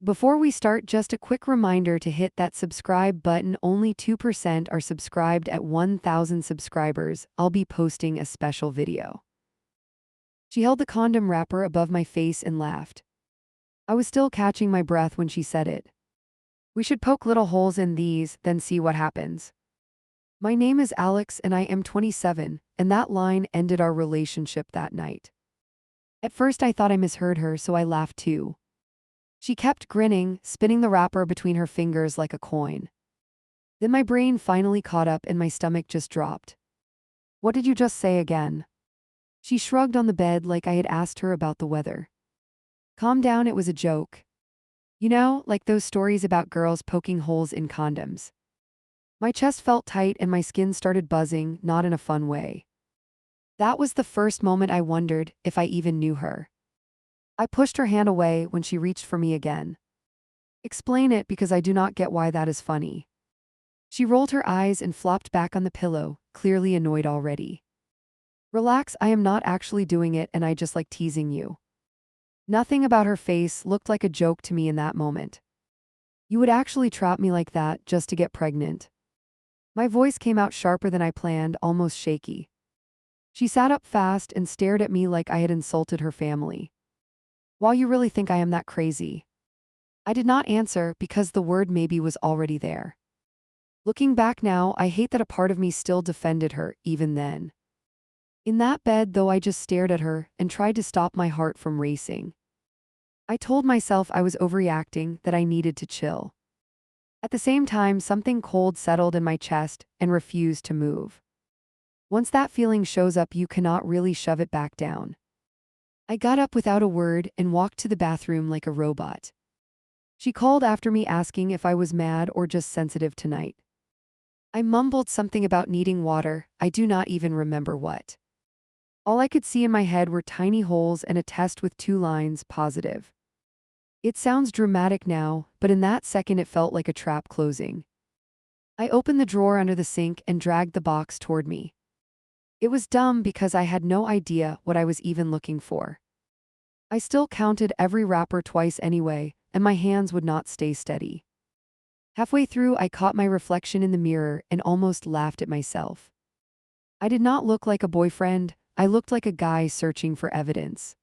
Before we start, just a quick reminder to hit that subscribe button. Only 2% are subscribed at 1,000 subscribers. I'll be posting a special video. She held the condom wrapper above my face and laughed. I was still catching my breath when she said it. We should poke little holes in these, then see what happens. My name is Alex and I am 27, and that line ended our relationship that night. At first I thought I misheard her, so I laughed too. She kept grinning, spinning the wrapper between her fingers like a coin. Then my brain finally caught up and my stomach just dropped. What did you just say again? She shrugged on the bed like I had asked her about the weather. Calm down, it was a joke. You know, like those stories about girls poking holes in condoms. My chest felt tight and my skin started buzzing, not in a fun way. That was the first moment I wondered if I even knew her. I pushed her hand away when she reached for me again. Explain it, because I do not get why that is funny. She rolled her eyes and flopped back on the pillow, clearly annoyed already. Relax, I am not actually doing it and I just like teasing you. Nothing about her face looked like a joke to me in that moment. You would actually trap me like that just to get pregnant? My voice came out sharper than I planned, almost shaky. She sat up fast and stared at me like I had insulted her family. Why, you really think I am that crazy? I did not answer because the word maybe was already there. Looking back now, I hate that a part of me still defended her, even then. In that bed, though, I just stared at her and tried to stop my heart from racing. I told myself I was overreacting, that I needed to chill. At the same time, something cold settled in my chest and refused to move. Once that feeling shows up, you cannot really shove it back down. I got up without a word and walked to the bathroom like a robot. She called after me, asking if I was mad or just sensitive tonight. I mumbled something about needing water, I do not even remember what. All I could see in my head were tiny holes and a test with 2 lines, positive. It sounds dramatic now, but in that second it felt like a trap closing. I opened the drawer under the sink and dragged the box toward me. It was dumb because I had no idea what I was even looking for. I still counted every wrapper twice anyway, and my hands would not stay steady. Halfway through, I caught my reflection in the mirror and almost laughed at myself. I did not look like a boyfriend, I looked like a guy searching for evidence.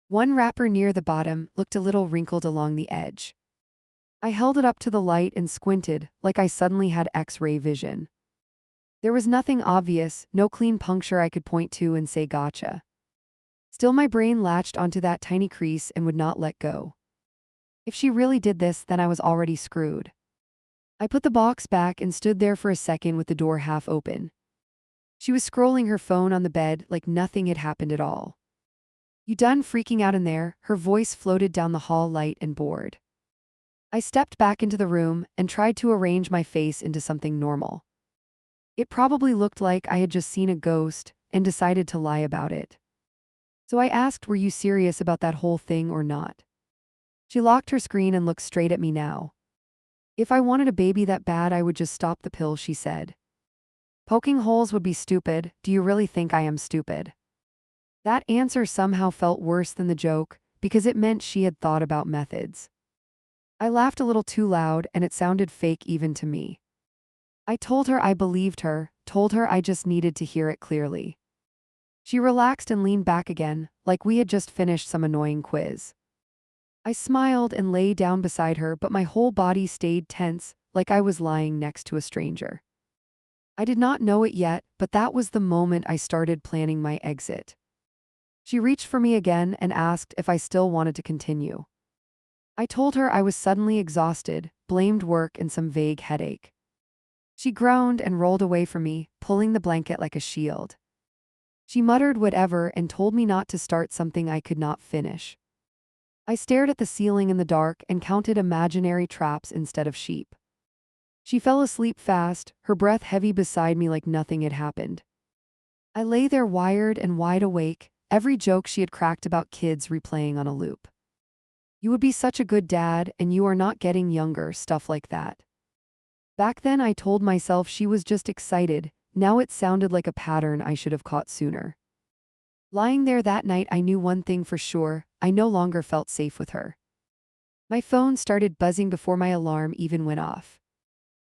One wrapper near the bottom looked a little wrinkled along the edge. I held it up to the light and squinted, like I suddenly had X-ray vision. There was nothing obvious, no clean puncture I could point to and say gotcha. Still, my brain latched onto that tiny crease and would not let go. If she really did this, then I was already screwed. I put the box back and stood there for a second with the door half open. She was scrolling her phone on the bed like nothing had happened at all. You done freaking out in there? Her voice floated down the hall, light and bored. I stepped back into the room and tried to arrange my face into something normal. It probably looked like I had just seen a ghost and decided to lie about it. So I asked, were you serious about that whole thing or not? She locked her screen and looked straight at me now. If I wanted a baby that bad, I would just stop the pill, she said. Poking holes would be stupid. Do you really think I am stupid? That answer somehow felt worse than the joke, because it meant she had thought about methods. I laughed a little too loud and it sounded fake even to me. I told her I believed her, told her I just needed to hear it clearly. She relaxed and leaned back again, like we had just finished some annoying quiz. I smiled and lay down beside her, but my whole body stayed tense, like I was lying next to a stranger. I did not know it yet, but that was the moment I started planning my exit. She reached for me again and asked if I still wanted to continue. I told her I was suddenly exhausted, blamed work and some vague headache. She groaned and rolled away from me, pulling the blanket like a shield. She muttered whatever and told me not to start something I could not finish. I stared at the ceiling in the dark and counted imaginary traps instead of sheep. She fell asleep fast, her breath heavy beside me like nothing had happened. I lay there wired and wide awake, every joke she had cracked about kids replaying on a loop. You would be such a good dad and you are not getting younger, stuff like that. Back then I told myself she was just excited, now it sounded like a pattern I should have caught sooner. Lying there that night, I knew one thing for sure, I no longer felt safe with her. My phone started buzzing before my alarm even went off.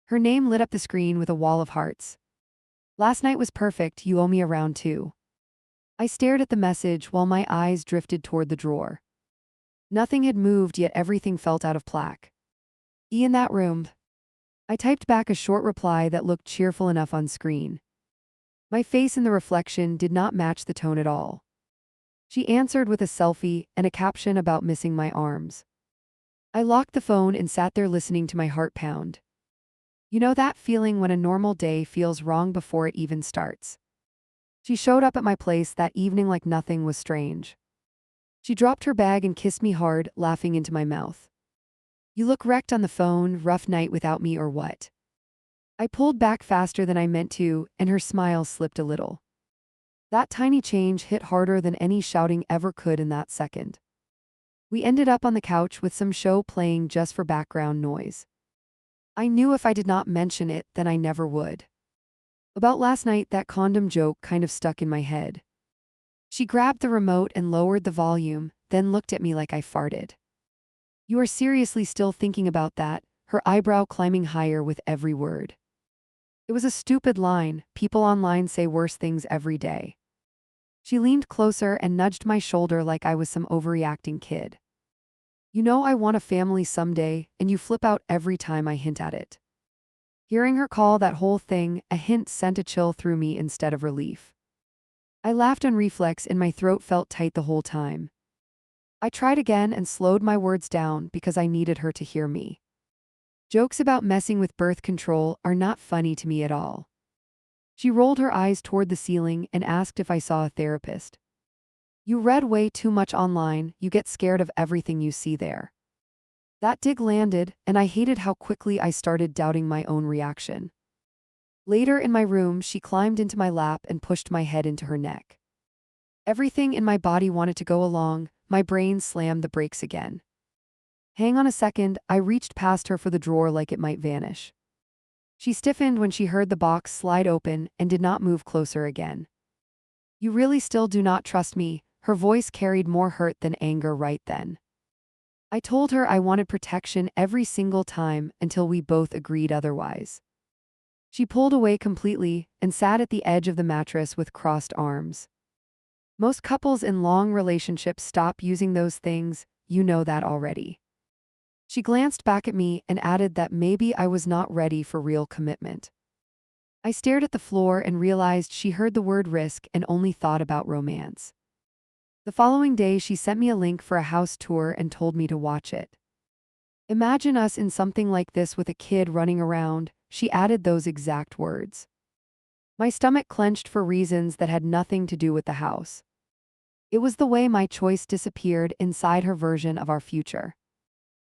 Her name lit up the screen with a wall of hearts. Last night was perfect, you owe me a round two. I stared at the message while my eyes drifted toward the drawer. Nothing had moved, yet everything felt out of plaque. In that room. I typed back a short reply that looked cheerful enough on screen. My face in the reflection did not match the tone at all. She answered with a selfie and a caption about missing my arms. I locked the phone and sat there listening to my heart pound. You know that feeling when a normal day feels wrong before it even starts? She showed up at my place that evening like nothing was strange. She dropped her bag and kissed me hard, laughing into my mouth. You look wrecked on the phone, rough night without me or what? I pulled back faster than I meant to, and her smile slipped a little. That tiny change hit harder than any shouting ever could in that second. We ended up on the couch with some show playing just for background noise. I knew if I did not mention it, then I never would. About last night, that condom joke kind of stuck in my head. She grabbed the remote and lowered the volume, then looked at me like I farted. You are seriously still thinking about that? Her eyebrow climbing higher with every word. It was a stupid line. People online say worse things every day. She leaned closer and nudged my shoulder like I was some overreacting kid. You know I want a family someday, and you flip out every time I hint at it. Hearing her call that whole thing a hint sent a chill through me instead of relief. I laughed on reflex and my throat felt tight the whole time. I tried again and slowed my words down because I needed her to hear me. Jokes about messing with birth control are not funny to me at all. She rolled her eyes toward the ceiling and asked if I saw a therapist. You read way too much online, you get scared of everything you see there. That dig landed, and I hated how quickly I started doubting my own reaction. Later in my room, she climbed into my lap and pushed my head into her neck. Everything in my body wanted to go along, my brain slammed the brakes again. Hang on a second, I reached past her for the drawer like it might vanish. She stiffened when she heard the box slide open and did not move closer again. You really still do not trust me? Her voice carried more hurt than anger right then. I told her I wanted protection every single time until we both agreed otherwise. She pulled away completely and sat at the edge of the mattress with crossed arms. Most couples in long relationships stop using those things, you know that already. She glanced back at me and added that maybe I was not ready for real commitment. I stared at the floor and realized she heard the word risk and only thought about romance. The following day, she sent me a link for a house tour and told me to watch it. Imagine us in something like this with a kid running around, she added those exact words. My stomach clenched for reasons that had nothing to do with the house. It was the way my choice disappeared inside her version of our future.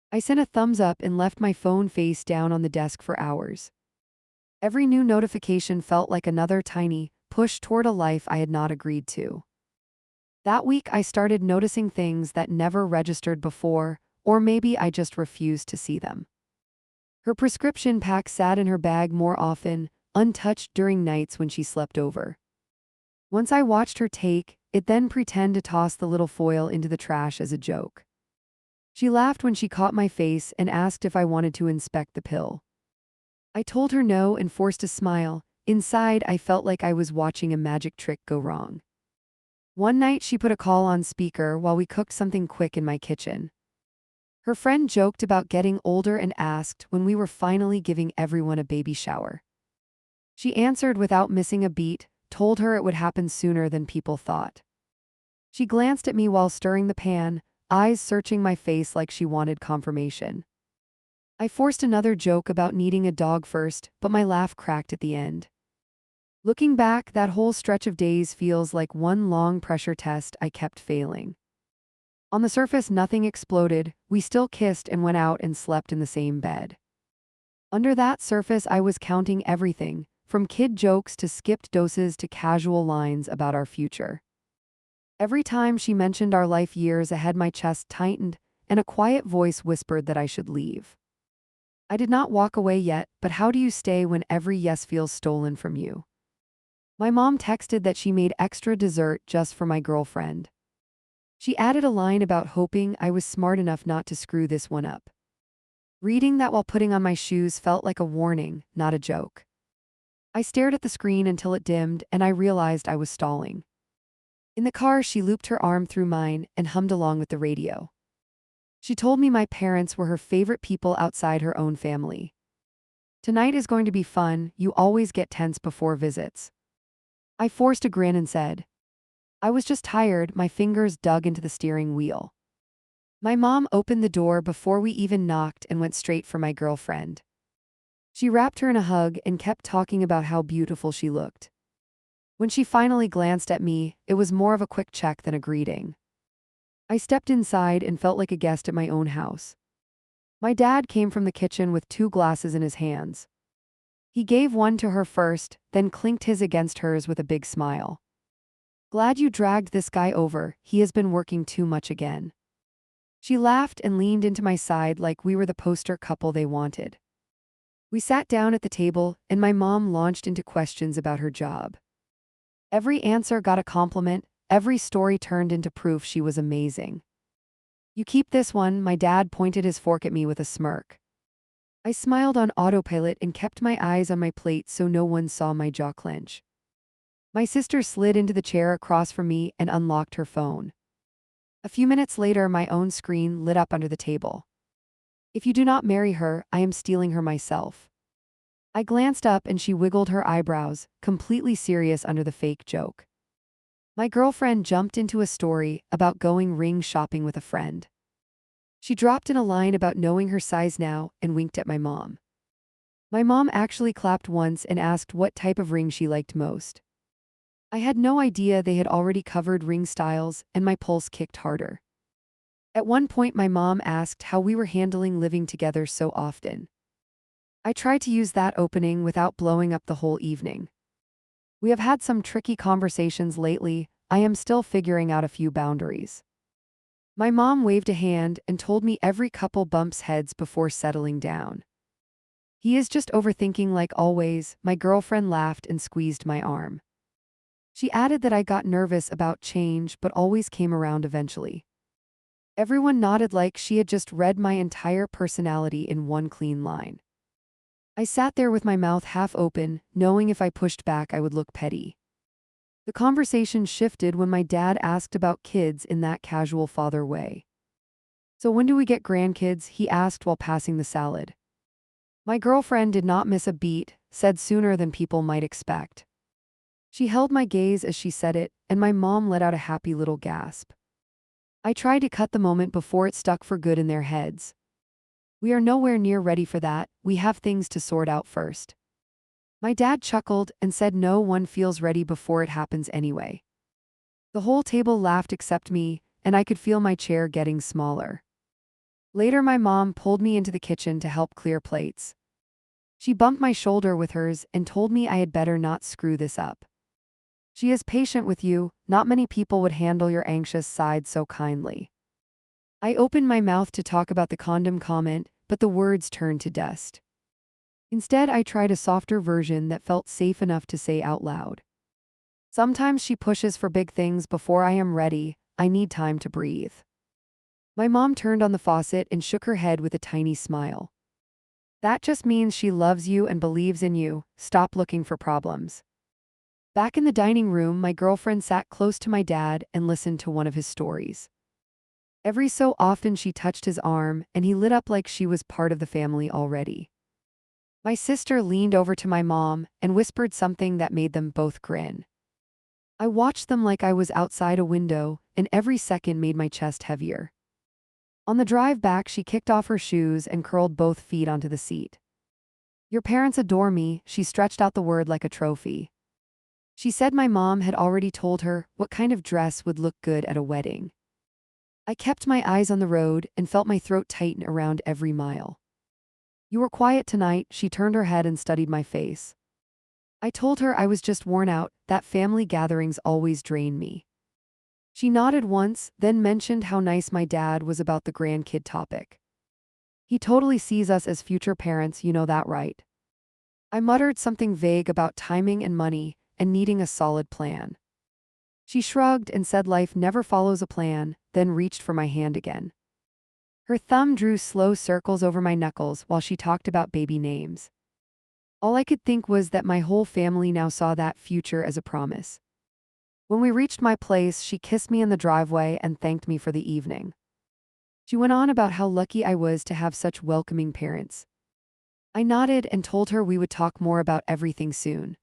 I sent a thumbs up and left my phone face down on the desk for hours. Every new notification felt like another tiny push toward a life I had not agreed to. That week I started noticing things that never registered before, or maybe I just refused to see them. Her prescription pack sat in her bag more often, untouched during nights when she slept over. Once I watched her take it, then pretend to toss the little foil into the trash as a joke. She laughed when she caught my face and asked if I wanted to inspect the pill. I told her no and forced a smile. Inside, I felt like I was watching a magic trick go wrong. One night, she put a call on speaker while we cooked something quick in my kitchen. Her friend joked about getting older and asked when we were finally giving everyone a baby shower. She answered without missing a beat, told her it would happen sooner than people thought. She glanced at me while stirring the pan, eyes searching my face like she wanted confirmation. I forced another joke about needing a dog first, but my laugh cracked at the end. Looking back, that whole stretch of days feels like one long pressure test I kept failing. On the surface, nothing exploded. We still kissed and went out and slept in the same bed. Under that surface, I was counting everything, from kid jokes to skipped doses to casual lines about our future. Every time she mentioned our life years ahead, my chest tightened, and a quiet voice whispered that I should leave. I did not walk away yet, but how do you stay when every yes feels stolen from you? My mom texted that she made extra dessert just for my girlfriend. She added a line about hoping I was smart enough not to screw this one up. Reading that while putting on my shoes felt like a warning, not a joke. I stared at the screen until it dimmed and I realized I was stalling. In the car, she looped her arm through mine and hummed along with the radio. She told me my parents were her favorite people outside her own family. Tonight is going to be fun, you always get tense before visits. I forced a grin and said, I was just tired, my fingers dug into the steering wheel. My mom opened the door before we even knocked and went straight for my girlfriend. She wrapped her in a hug and kept talking about how beautiful she looked. When she finally glanced at me, it was more of a quick check than a greeting. I stepped inside and felt like a guest at my own house. My dad came from the kitchen with 2 glasses in his hands. He gave one to her first, then clinked his against hers with a big smile. Glad you dragged this guy over, he has been working too much again. She laughed and leaned into my side like we were the poster couple they wanted. We sat down at the table, and my mom launched into questions about her job. Every answer got a compliment, every story turned into proof she was amazing. You keep this one, my dad pointed his fork at me with a smirk. I smiled on autopilot and kept my eyes on my plate so no one saw my jaw clench. My sister slid into the chair across from me and unlocked her phone. A few minutes later, my own screen lit up under the table. If you do not marry her, I am stealing her myself. I glanced up and she wiggled her eyebrows, completely serious under the fake joke. My girlfriend jumped into a story about going ring shopping with a friend. She dropped in a line about knowing her size now and winked at my mom. My mom actually clapped once and asked what type of ring she liked most. I had no idea they had already covered ring styles, and my pulse kicked harder. At one point, my mom asked how we were handling living together so often. I tried to use that opening without blowing up the whole evening. We have had some tricky conversations lately, I am still figuring out a few boundaries. My mom waved a hand and told me every couple bumps heads before settling down. He is just overthinking like always, my girlfriend laughed and squeezed my arm. She added that I got nervous about change but always came around eventually. Everyone nodded like she had just read my entire personality in one clean line. I sat there with my mouth half open, knowing if I pushed back I would look petty. The conversation shifted when my dad asked about kids in that casual father way. So when do we get grandkids? He asked while passing the salad. My girlfriend did not miss a beat, said sooner than people might expect. She held my gaze as she said it, and my mom let out a happy little gasp. I tried to cut the moment before it stuck for good in their heads. We are nowhere near ready for that, we have things to sort out first. My dad chuckled and said no one feels ready before it happens anyway. The whole table laughed except me, and I could feel my chair getting smaller. Later, my mom pulled me into the kitchen to help clear plates. She bumped my shoulder with hers and told me I had better not screw this up. She is patient with you, not many people would handle your anxious side so kindly. I opened my mouth to talk about the condom comment, but the words turned to dust. Instead, I tried a softer version that felt safe enough to say out loud. Sometimes she pushes for big things before I am ready, I need time to breathe. My mom turned on the faucet and shook her head with a tiny smile. That just means she loves you and believes in you, stop looking for problems. Back in the dining room, my girlfriend sat close to my dad and listened to one of his stories. Every so often she touched his arm, and he lit up like she was part of the family already. My sister leaned over to my mom and whispered something that made them both grin. I watched them like I was outside a window, and every second made my chest heavier. On the drive back, she kicked off her shoes and curled both feet onto the seat. Your parents adore me, she stretched out the word like a trophy. She said my mom had already told her what kind of dress would look good at a wedding. I kept my eyes on the road and felt my throat tighten around every mile. You were quiet tonight, she turned her head and studied my face. I told her I was just worn out, that family gatherings always drain me. She nodded once, then mentioned how nice my dad was about the grandkid topic. He totally sees us as future parents, you know that, right? I muttered something vague about timing and money, and needing a solid plan. She shrugged and said life never follows a plan, then then reached for my hand again. Her thumb drew slow circles over my knuckles while she talked about baby names. All I could think was that my whole family now saw that future as a promise. When we reached my place, she kissed me in the driveway and thanked me for the evening. She went on about how lucky I was to have such welcoming parents. I nodded and told her we would talk more about everything soon.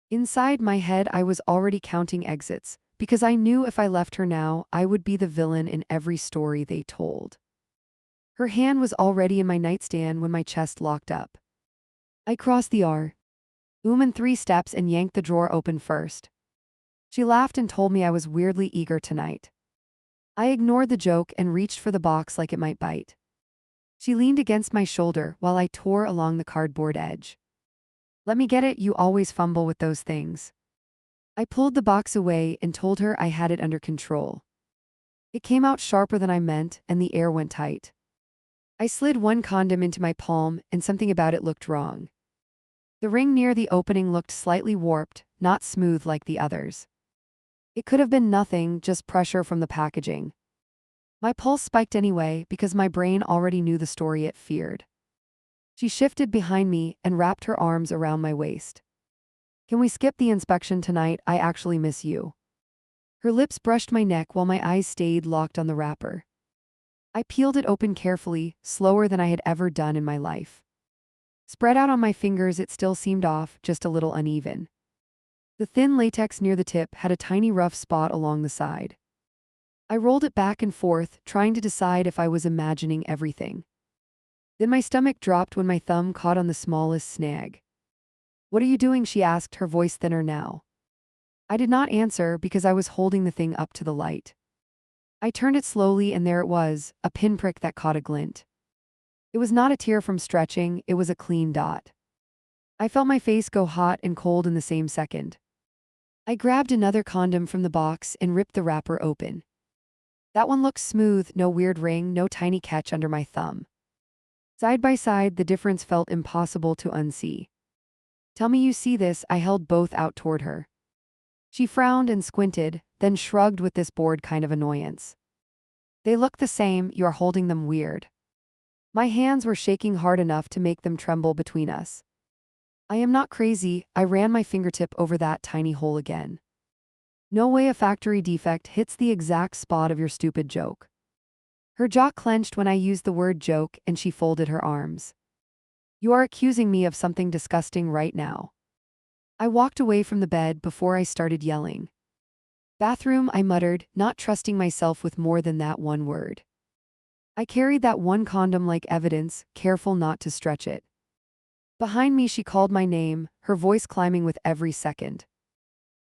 Inside my head, I was already counting exits, because I knew if I left her now, I would be the villain in every story they told. Her hand was already in my nightstand when my chest locked up. I crossed the room in 3 steps and yanked the drawer open first. She laughed and told me I was weirdly eager tonight. I ignored the joke and reached for the box like it might bite. She leaned against my shoulder while I tore along the cardboard edge. "Let me get it, you always fumble with those things." I pulled the box away and told her I had it under control. It came out sharper than I meant, and the air went tight. I slid one condom into my palm, and something about it looked wrong. The ring near the opening looked slightly warped, not smooth like the others. It could have been nothing, just pressure from the packaging. My pulse spiked anyway because my brain already knew the story it feared. She shifted behind me and wrapped her arms around my waist. "Can we skip the inspection tonight? I actually miss you." Her lips brushed my neck while my eyes stayed locked on the wrapper. I peeled it open carefully, slower than I had ever done in my life. Spread out on my fingers, it still seemed off, just a little uneven. The thin latex near the tip had a tiny rough spot along the side. I rolled it back and forth, trying to decide if I was imagining everything. Then my stomach dropped when my thumb caught on the smallest snag. "What are you doing?" she asked, her voice thinner now. I did not answer because I was holding the thing up to the light. I turned it slowly and there it was, a pinprick that caught a glint. It was not a tear from stretching, it was a clean dot. I felt my face go hot and cold in the same second. I grabbed another condom from the box and ripped the wrapper open. That one looked smooth, no weird ring, no tiny catch under my thumb. Side by side, the difference felt impossible to unsee. "Tell me you see this," I held both out toward her. She frowned and squinted, then shrugged with this bored kind of annoyance. "They look the same, you're holding them weird." My hands were shaking hard enough to make them tremble between us. "I am not crazy," I ran my fingertip over that tiny hole again. "No way a factory defect hits the exact spot of your stupid joke." Her jaw clenched when I used the word joke and she folded her arms. "You are accusing me of something disgusting right now." I walked away from the bed before I started yelling. "Bathroom," I muttered, not trusting myself with more than that one word. I carried that one condom like evidence, careful not to stretch it. Behind me she called my name, her voice climbing with every second.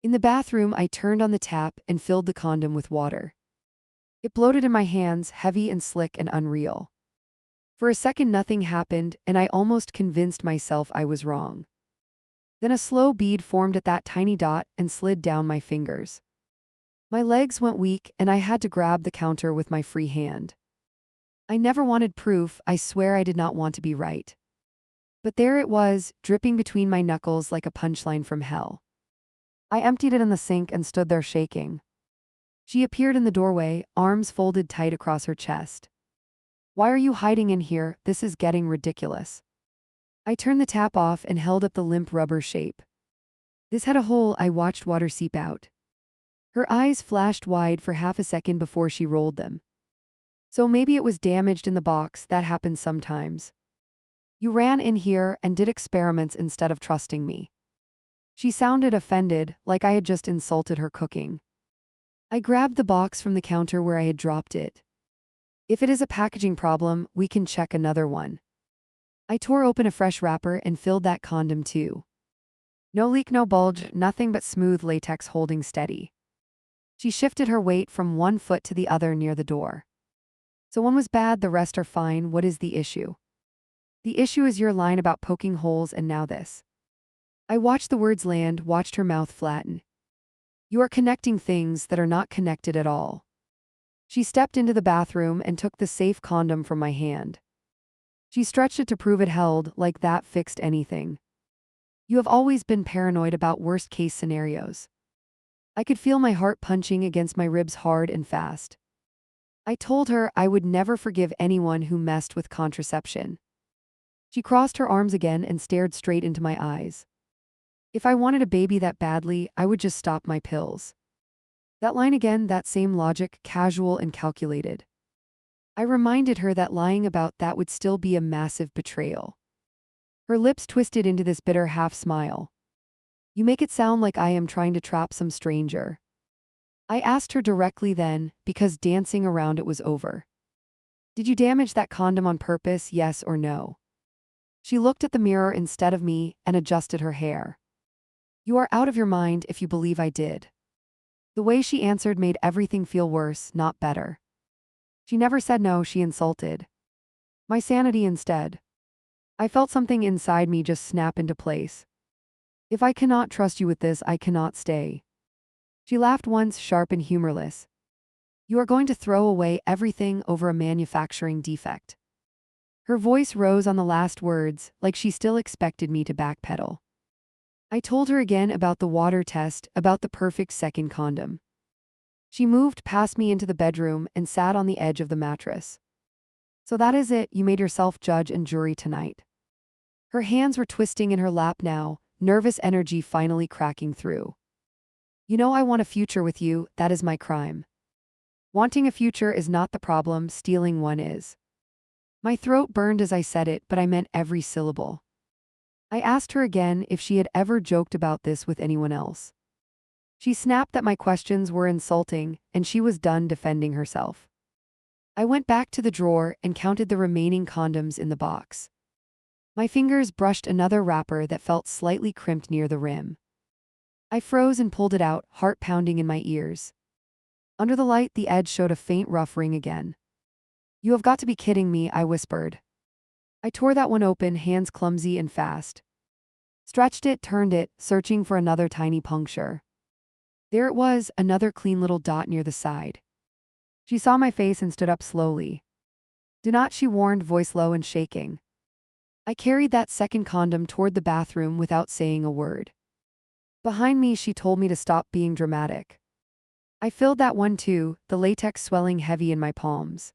In the bathroom I turned on the tap and filled the condom with water. It bloated in my hands, heavy and slick and unreal. For a second nothing happened, and I almost convinced myself I was wrong. Then a slow bead formed at that tiny dot and slid down my fingers. My legs went weak and I had to grab the counter with my free hand. I never wanted proof, I swear I did not want to be right. But there it was, dripping between my knuckles like a punchline from hell. I emptied it in the sink and stood there shaking. She appeared in the doorway, arms folded tight across her chest. "Why are you hiding in here? This is getting ridiculous." I turned the tap off and held up the limp rubber shape. This had a hole, I watched water seep out. Her eyes flashed wide for half a second before she rolled them. "So maybe it was damaged in the box, that happens sometimes. You ran in here and did experiments instead of trusting me." She sounded offended, like I had just insulted her cooking. I grabbed the box from the counter where I had dropped it. "If it is a packaging problem, we can check another one." I tore open a fresh wrapper and filled that condom too. No leak, no bulge, nothing but smooth latex holding steady. She shifted her weight from one foot to the other near the door. "So one was bad, the rest are fine. What is the issue?" "The issue is your line about poking holes and now this." I watched the words land, watched her mouth flatten. "You are connecting things that are not connected at all." She stepped into the bathroom and took the safe condom from my hand. She stretched it to prove it held, like that fixed anything. "You have always been paranoid about worst-case scenarios." I could feel my heart punching against my ribs hard and fast. I told her I would never forgive anyone who messed with contraception. She crossed her arms again and stared straight into my eyes. If I wanted a baby that badly, I would just stop my pills. That line again, that same logic, casual and calculated. I reminded her that lying about that would still be a massive betrayal. Her lips twisted into this bitter half-smile. You make it sound like I am trying to trap some stranger. I asked her directly then, because dancing around it was over. Did you damage that condom on purpose, yes or no? She looked at the mirror instead of me and adjusted her hair. You are out of your mind if you believe I did. The way she answered made everything feel worse, not better. She never said no, she insulted my sanity instead. I felt something inside me just snap into place. If I cannot trust you with this, I cannot stay. She laughed once, sharp and humorless. You are going to throw away everything over a manufacturing defect. Her voice rose on the last words, like she still expected me to backpedal. I told her again about the water test, about the perfect second condom. She moved past me into the bedroom and sat on the edge of the mattress. So that is it, you made yourself judge and jury tonight. Her hands were twisting in her lap now, nervous energy finally cracking through. You know I want a future with you, that is my crime. Wanting a future is not the problem, stealing one is. My throat burned as I said it, but I meant every syllable. I asked her again if she had ever joked about this with anyone else. She snapped that my questions were insulting, and she was done defending herself. I went back to the drawer and counted the remaining condoms in the box. My fingers brushed another wrapper that felt slightly crimped near the rim. I froze and pulled it out, heart pounding in my ears. Under the light, the edge showed a faint rough ring again. You have got to be kidding me, I whispered. I tore that one open, hands clumsy and fast. Stretched it, turned it, searching for another tiny puncture. There it was, another clean little dot near the side. She saw my face and stood up slowly. Do not, she warned, voice low and shaking. I carried that second condom toward the bathroom without saying a word. Behind me, she told me to stop being dramatic. I filled that one too, the latex swelling heavy in my palms.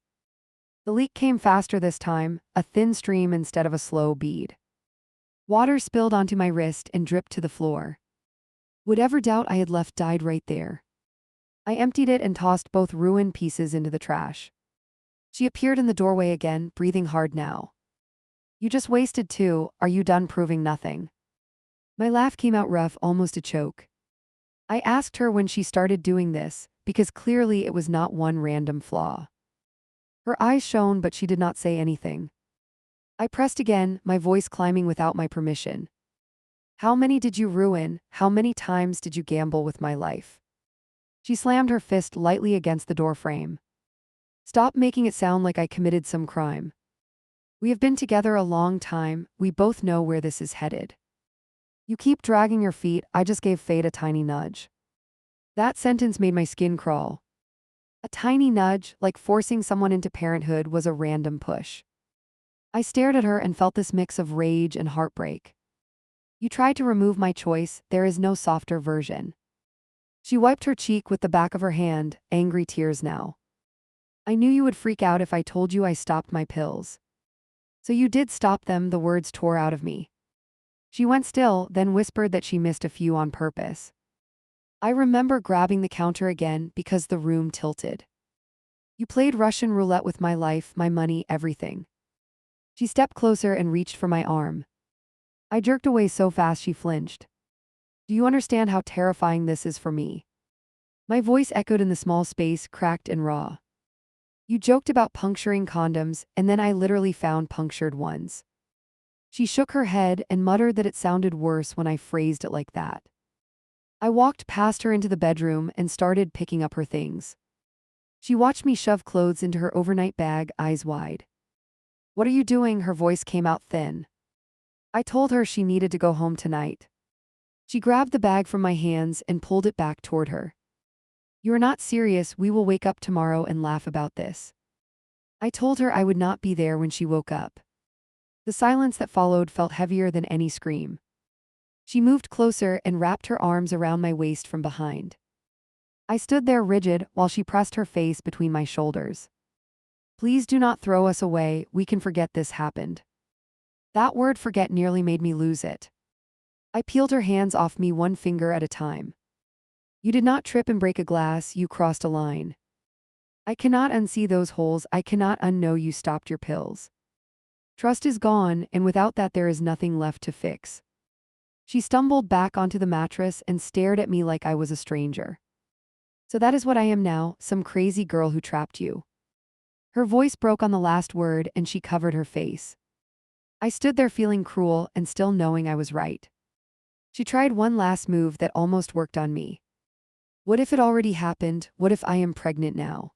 The leak came faster this time, a thin stream instead of a slow bead. Water spilled onto my wrist and dripped to the floor. Whatever doubt I had left died right there. I emptied it and tossed both ruined pieces into the trash. She appeared in the doorway again, breathing hard now. You just wasted two, are you done proving nothing? My laugh came out rough, almost a choke. I asked her when she started doing this, because clearly it was not one random flaw. Her eyes shone, but she did not say anything. I pressed again, my voice climbing without my permission. How many did you ruin? How many times did you gamble with my life? She slammed her fist lightly against the doorframe. Stop making it sound like I committed some crime. We have been together a long time, we both know where this is headed. You keep dragging your feet, I just gave fate a tiny nudge. That sentence made my skin crawl. A tiny nudge, like forcing someone into parenthood, was a random push. I stared at her and felt this mix of rage and heartbreak. You tried to remove my choice, there is no softer version. She wiped her cheek with the back of her hand, angry tears now. I knew you would freak out if I told you I stopped my pills. So you did stop them, the words tore out of me. She went still, then whispered that she missed a few on purpose. I remember grabbing the counter again because the room tilted. You played Russian roulette with my life, my money, everything. She stepped closer and reached for my arm. I jerked away so fast she flinched. Do you understand how terrifying this is for me? My voice echoed in the small space, cracked and raw. You joked about puncturing condoms, and then I literally found punctured ones. She shook her head and muttered that it sounded worse when I phrased it like that. I walked past her into the bedroom and started picking up her things. She watched me shove clothes into her overnight bag, eyes wide. What are you doing? Her voice came out thin. I told her she needed to go home tonight. She grabbed the bag from my hands and pulled it back toward her. You are not serious, we will wake up tomorrow and laugh about this. I told her I would not be there when she woke up. The silence that followed felt heavier than any scream. She moved closer and wrapped her arms around my waist from behind. I stood there rigid while she pressed her face between my shoulders. Please do not throw us away, we can forget this happened. That word forget nearly made me lose it. I peeled her hands off me one finger at a time. You did not trip and break a glass, you crossed a line. I cannot unsee those holes, I cannot unknow you stopped your pills. Trust is gone, and without that there is nothing left to fix. She stumbled back onto the mattress and stared at me like I was a stranger. So that is what I am now, some crazy girl who trapped you. Her voice broke on the last word and she covered her face. I stood there feeling cruel and still knowing I was right. She tried one last move that almost worked on me. What if it already happened? What if I am pregnant now?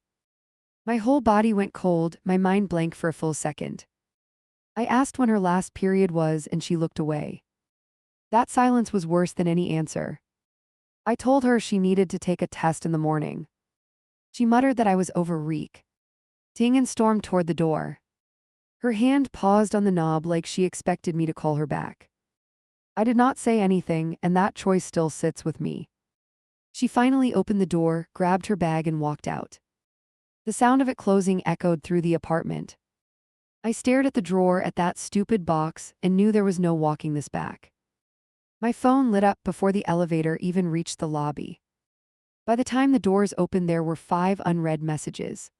My whole body went cold, my mind blank for a full second. I asked when her last period was and she looked away. That silence was worse than any answer. I told her she needed to take a test in the morning. She muttered that I was overweak. Ting and stormed toward the door. Her hand paused on the knob like she expected me to call her back. I did not say anything, and that choice still sits with me. She finally opened the door, grabbed her bag and walked out. The sound of it closing echoed through the apartment. I stared at the drawer at that stupid box and knew there was no walking this back. My phone lit up before the elevator even reached the lobby. By the time the doors opened there were 5 unread messages.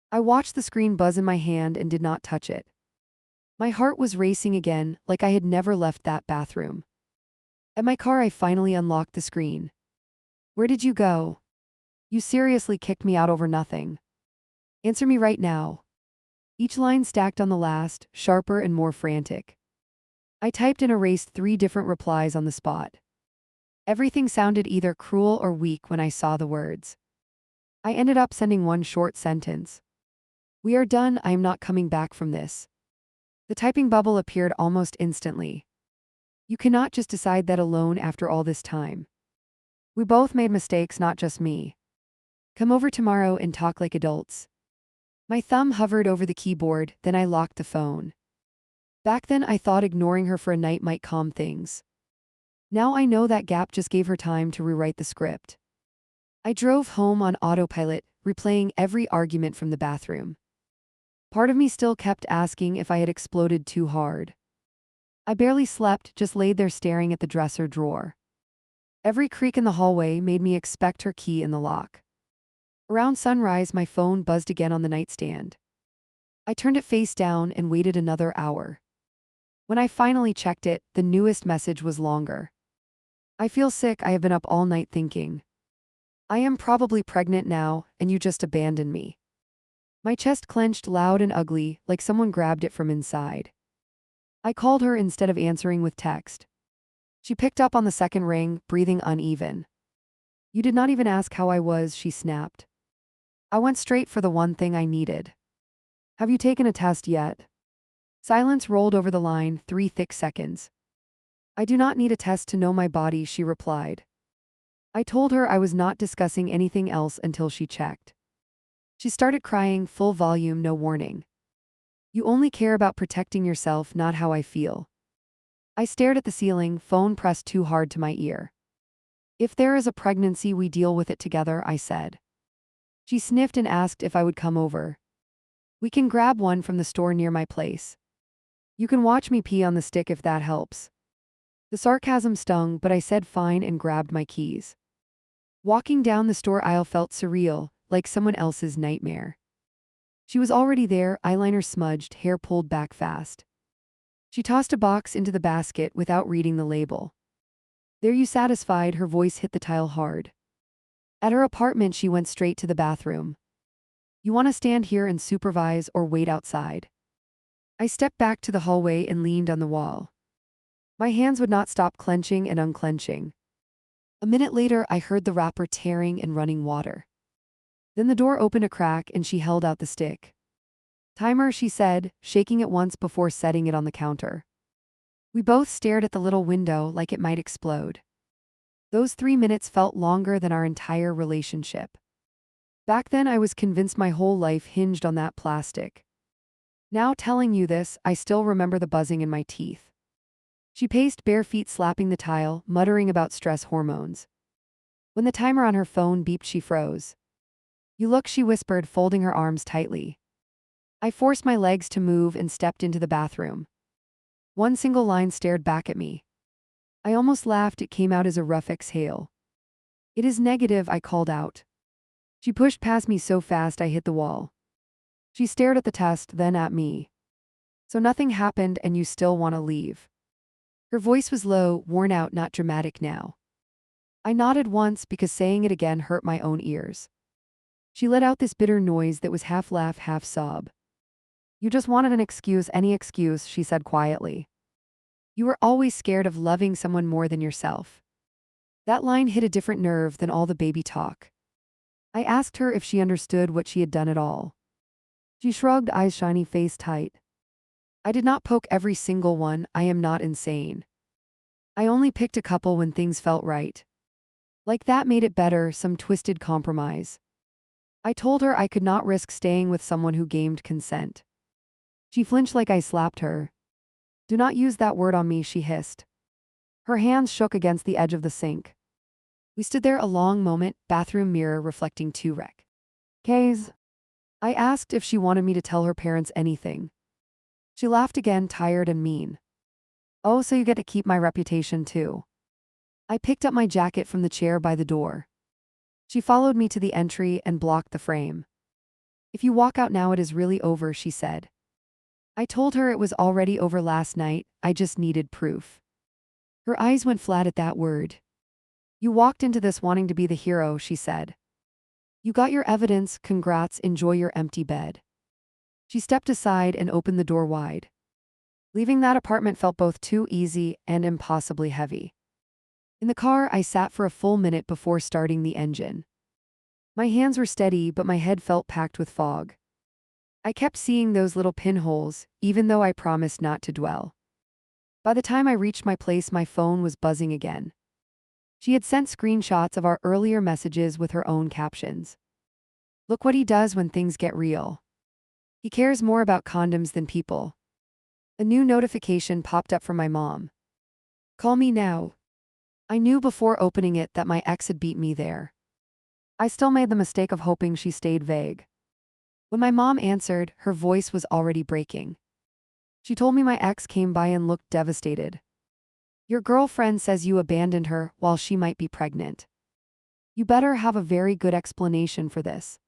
I watched the screen buzz in my hand and did not touch it. My heart was racing again, like I had never left that bathroom. At my car I finally unlocked the screen. Where did you go? You seriously kicked me out over nothing. Answer me right now. Each line stacked on the last, sharper and more frantic. I typed and erased 3 different replies on the spot. Everything sounded either cruel or weak when I saw the words. I ended up sending one short sentence. We are done, I am not coming back from this. The typing bubble appeared almost instantly. You cannot just decide that alone after all this time. We both made mistakes, not just me. Come over tomorrow and talk like adults. My thumb hovered over the keyboard, then I locked the phone. Back then I thought ignoring her for a night might calm things. Now I know that gap just gave her time to rewrite the script. I drove home on autopilot, replaying every argument from the bathroom. Part of me still kept asking if I had exploded too hard. I barely slept, just laid there staring at the dresser drawer. Every creak in the hallway made me expect her key in the lock. Around sunrise, my phone buzzed again on the nightstand. I turned it face down and waited another hour. When I finally checked it, the newest message was longer. I feel sick, I have been up all night thinking. I am probably pregnant now, and you just abandoned me. My chest clenched loud and ugly, like someone grabbed it from inside. I called her instead of answering with text. She picked up on the second ring, breathing uneven. You did not even ask how I was, she snapped. I went straight for the one thing I needed. Have you taken a test yet? Silence rolled over the line, 3 thick seconds. I do not need a test to know my body, she replied. I told her I was not discussing anything else until she checked. She started crying, full volume, no warning. You only care about protecting yourself, not how I feel. I stared at the ceiling, phone pressed too hard to my ear. If there is a pregnancy, we deal with it together, I said. She sniffed and asked if I would come over. We can grab one from the store near my place. You can watch me pee on the stick if that helps. The sarcasm stung, but I said fine and grabbed my keys. Walking down the store aisle felt surreal, like someone else's nightmare. She was already there, eyeliner smudged, hair pulled back fast. She tossed a box into the basket without reading the label. There you satisfied, her voice hit the tile hard. At her apartment she went straight to the bathroom. You want to stand here and supervise or wait outside? I stepped back to the hallway and leaned on the wall. My hands would not stop clenching and unclenching. A minute later I heard the wrapper tearing and running water. Then the door opened a crack and she held out the stick. Timer, she said, shaking it once before setting it on the counter. We both stared at the little window like it might explode. Those 3 minutes felt longer than our entire relationship. Back then I was convinced my whole life hinged on that plastic. Now telling you this, I still remember the buzzing in my teeth. She paced bare feet slapping the tile, muttering about stress hormones. When the timer on her phone beeped she froze. You look, she whispered, folding her arms tightly. I forced my legs to move and stepped into the bathroom. One single line stared back at me. I almost laughed. It came out as a rough exhale. "It is negative," I called out. She pushed past me so fast I hit the wall. She stared at the test, then at me. "So nothing happened and you still want to leave?" Her voice was low, worn out, not dramatic now. I nodded once because saying it again hurt my own ears. She let out this bitter noise that was half laugh, half sob. "You just wanted an excuse, any excuse," she said quietly. "You were always scared of loving someone more than yourself." That line hit a different nerve than all the baby talk. I asked her if she understood what she had done at all. She shrugged, eyes shiny, face tight. "I did not poke every single one. I am not insane. I only picked a couple when things felt right. Like that made it better, some twisted compromise." I told her I could not risk staying with someone who gamed consent. She flinched like I slapped her. "Do not use that word on me," she hissed. Her hands shook against the edge of the sink. We stood there a long moment, bathroom mirror reflecting 2 Ks. I asked if she wanted me to tell her parents anything. She laughed again, tired and mean. "Oh, so you get to keep my reputation too." I picked up my jacket from the chair by the door. She followed me to the entry and blocked the frame. "If you walk out now, it is really over," she said. I told her it was already over last night, I just needed proof. Her eyes went flat at that word. "You walked into this wanting to be the hero," she said. "You got your evidence, congrats, enjoy your empty bed." She stepped aside and opened the door wide. Leaving that apartment felt both too easy and impossibly heavy. In the car, I sat for a full minute before starting the engine. My hands were steady, but my head felt packed with fog. I kept seeing those little pinholes, even though I promised not to dwell. By the time I reached my place, my phone was buzzing again. She had sent screenshots of our earlier messages with her own captions. "Look what he does when things get real. He cares more about condoms than people." A new notification popped up from my mom. "Call me now." I knew before opening it that my ex had beat me there. I still made the mistake of hoping she stayed vague. When my mom answered, her voice was already breaking. She told me my ex came by and looked devastated. "Your girlfriend says you abandoned her while she might be pregnant. You better have a very good explanation for this."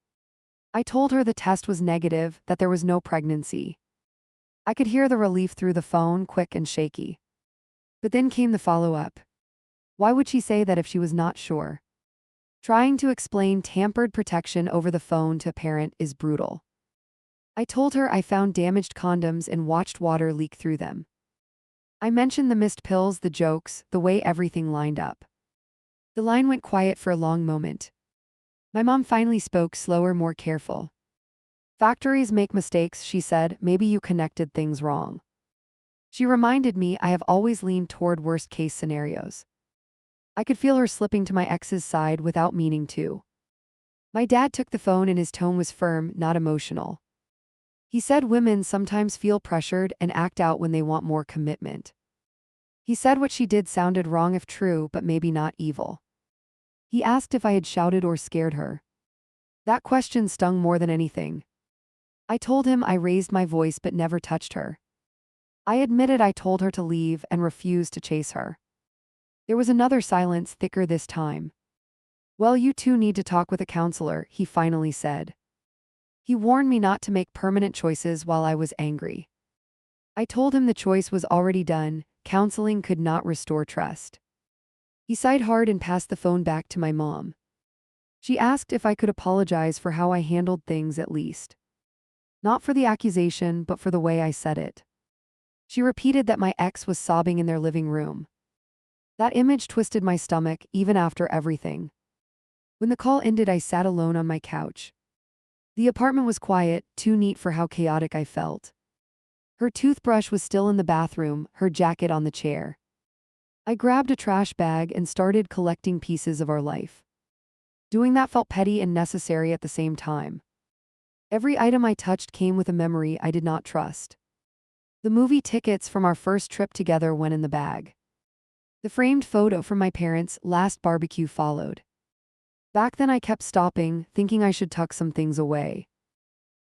I told her the test was negative, that there was no pregnancy. I could hear the relief through the phone, quick and shaky. But then came the follow-up. Why would she say that if she was not sure? Trying to explain tampered protection over the phone to a parent is brutal. I told her I found damaged condoms and watched water leak through them. I mentioned the missed pills, the jokes, the way everything lined up. The line went quiet for a long moment. My mom finally spoke, slower, more careful. "Factories make mistakes," she said. "Maybe you connected things wrong." She reminded me I have always leaned toward worst-case scenarios. I could feel her slipping to my ex's side without meaning to. My dad took the phone and his tone was firm, not emotional. He said women sometimes feel pressured and act out when they want more commitment. He said what she did sounded wrong if true, but maybe not evil. He asked if I had shouted or scared her. That question stung more than anything. I told him I raised my voice but never touched her. I admitted I told her to leave and refused to chase her. There was another silence, thicker this time. "Well, you two need to talk with a counselor," he finally said. He warned me not to make permanent choices while I was angry. I told him the choice was already done, counseling could not restore trust. He sighed hard and passed the phone back to my mom. She asked if I could apologize for how I handled things at least. Not for the accusation, but for the way I said it. She repeated that my ex was sobbing in their living room. That image twisted my stomach, even after everything. When the call ended, I sat alone on my couch. The apartment was quiet, too neat for how chaotic I felt. Her toothbrush was still in the bathroom, her jacket on the chair. I grabbed a trash bag and started collecting pieces of our life. Doing that felt petty and necessary at the same time. Every item I touched came with a memory I did not trust. The movie tickets from our first trip together went in the bag. The framed photo from my parents' last barbecue followed. Back then I kept stopping, thinking I should tuck some things away.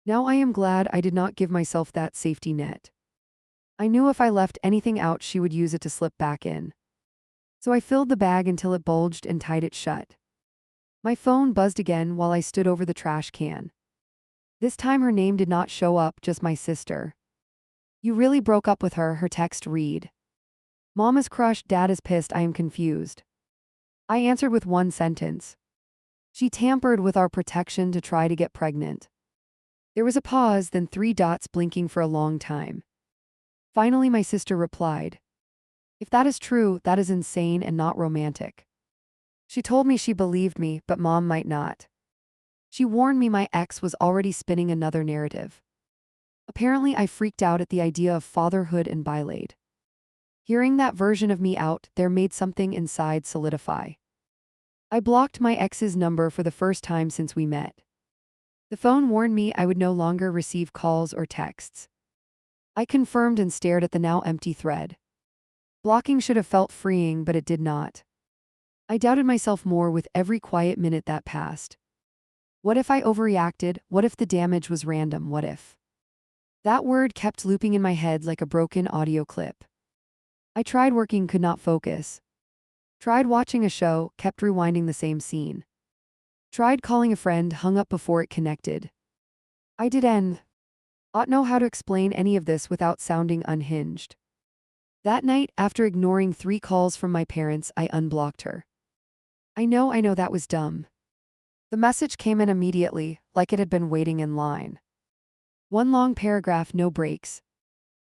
Now I am glad I did not give myself that safety net. I knew if I left anything out, she would use it to slip back in. So I filled the bag until it bulged and tied it shut. My phone buzzed again while I stood over the trash can. This time her name did not show up, just my sister. "You really broke up with her," her text read. "Mom is crushed, Dad is pissed, I am confused." I answered with one sentence. "She tampered with our protection to try to get pregnant." There was a pause, then three dots blinking for a long time. Finally, my sister replied, "If that is true, that is insane and not romantic." She told me she believed me, but Mom might not. She warned me my ex was already spinning another narrative. Apparently, I freaked out at the idea of fatherhood and Bylade. Hearing that version of me out there made something inside solidify. I blocked my ex's number for the first time since we met. The phone warned me I would no longer receive calls or texts. I confirmed and stared at the now empty thread. Blocking should have felt freeing, but it did not. I doubted myself more with every quiet minute that passed. What if I overreacted? What if the damage was random? What if? That word kept looping in my head like a broken audio clip. I tried working, could not focus. Tried watching a show, kept rewinding the same scene. Tried calling a friend, hung up before it connected. I did end. Ought know how to explain any of this without sounding unhinged. That night, after ignoring 3 calls from my parents, I unblocked her. I know that was dumb. The message came in immediately, like it had been waiting in line. One long paragraph, no breaks.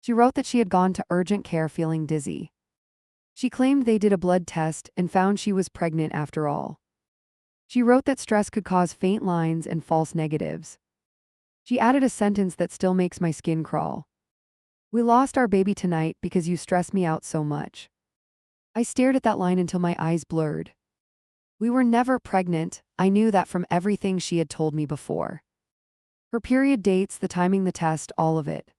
She wrote that she had gone to urgent care feeling dizzy. She claimed they did a blood test and found she was pregnant after all. She wrote that stress could cause faint lines and false negatives. She added a sentence that still makes my skin crawl. "We lost our baby tonight because you stress me out so much." I stared at that line until my eyes blurred. We were never pregnant, I knew that from everything she had told me before. Her period dates, the timing, the test, all of it.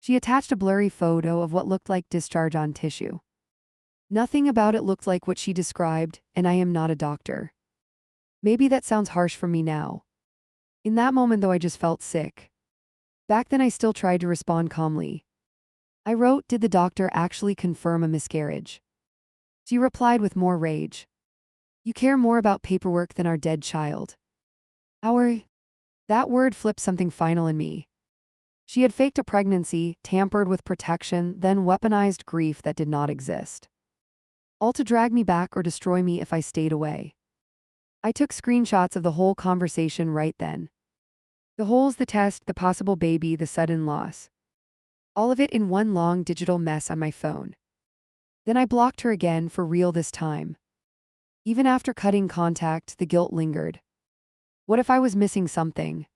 She attached a blurry photo of what looked like discharge on tissue. Nothing about it looked like what she described, and I am not a doctor. Maybe that sounds harsh for me now. In that moment, though, I just felt sick. Back then I still tried to respond calmly. I wrote, "Did the doctor actually confirm a miscarriage?" She replied with more rage. "You care more about paperwork than our dead child." Our. That word flipped something final in me. She had faked a pregnancy, tampered with protection, then weaponized grief that did not exist. All to drag me back or destroy me if I stayed away. I took screenshots of the whole conversation right then. The holes, the test, the possible baby, the sudden loss. All of it in one long digital mess on my phone. Then I blocked her again, for real this time. Even after cutting contact, the guilt lingered. What if I was missing something?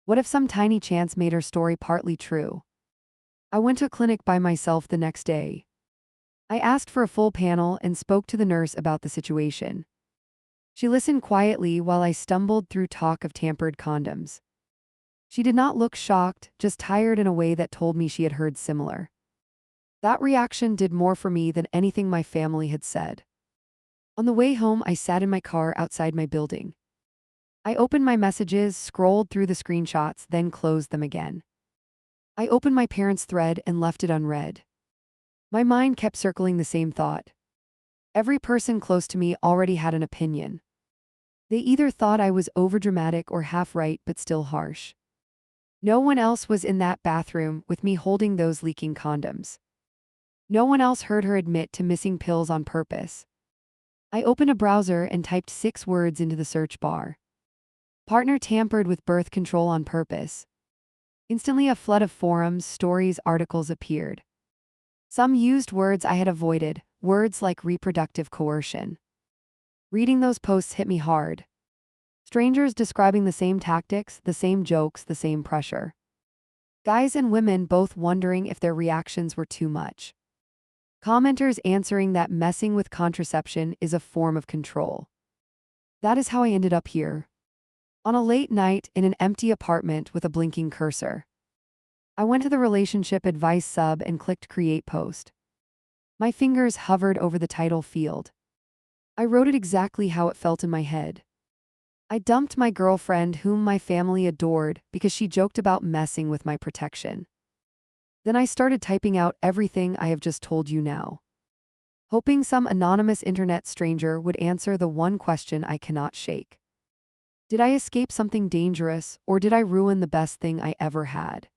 What if some tiny chance made her story partly true? I went to a clinic by myself the next day. I asked for a full panel and spoke to the nurse about the situation. She listened quietly while I stumbled through talk of tampered condoms. She did not look shocked, just tired in a way that told me she had heard similar. That reaction did more for me than anything my family had said. On the way home, I sat in my car outside my building. I opened my messages, scrolled through the screenshots, then closed them again. I opened my parents' thread and left it unread. My mind kept circling the same thought. Every person close to me already had an opinion. They either thought I was overdramatic or half right but still harsh. No one else was in that bathroom with me holding those leaking condoms. No one else heard her admit to missing pills on purpose. I opened a browser and typed 6 words into the search bar. Partner tampered with birth control on purpose. Instantly a flood of forums, stories, articles appeared. Some used words I had avoided, words like reproductive coercion. Reading those posts hit me hard. Strangers describing the same tactics, the same jokes, the same pressure. Guys and women both wondering if their reactions were too much. Commenters answering that messing with contraception is a form of control. That is how I ended up here. On a late night in an empty apartment with a blinking cursor. I went to the relationship advice sub and clicked create post. My fingers hovered over the title field. I wrote it exactly how it felt in my head. I dumped my girlfriend whom my family adored because she joked about messing with my protection. Then I started typing out everything I have just told you now, hoping some anonymous internet stranger would answer the one question I cannot shake. Did I escape something dangerous, or did I ruin the best thing I ever had?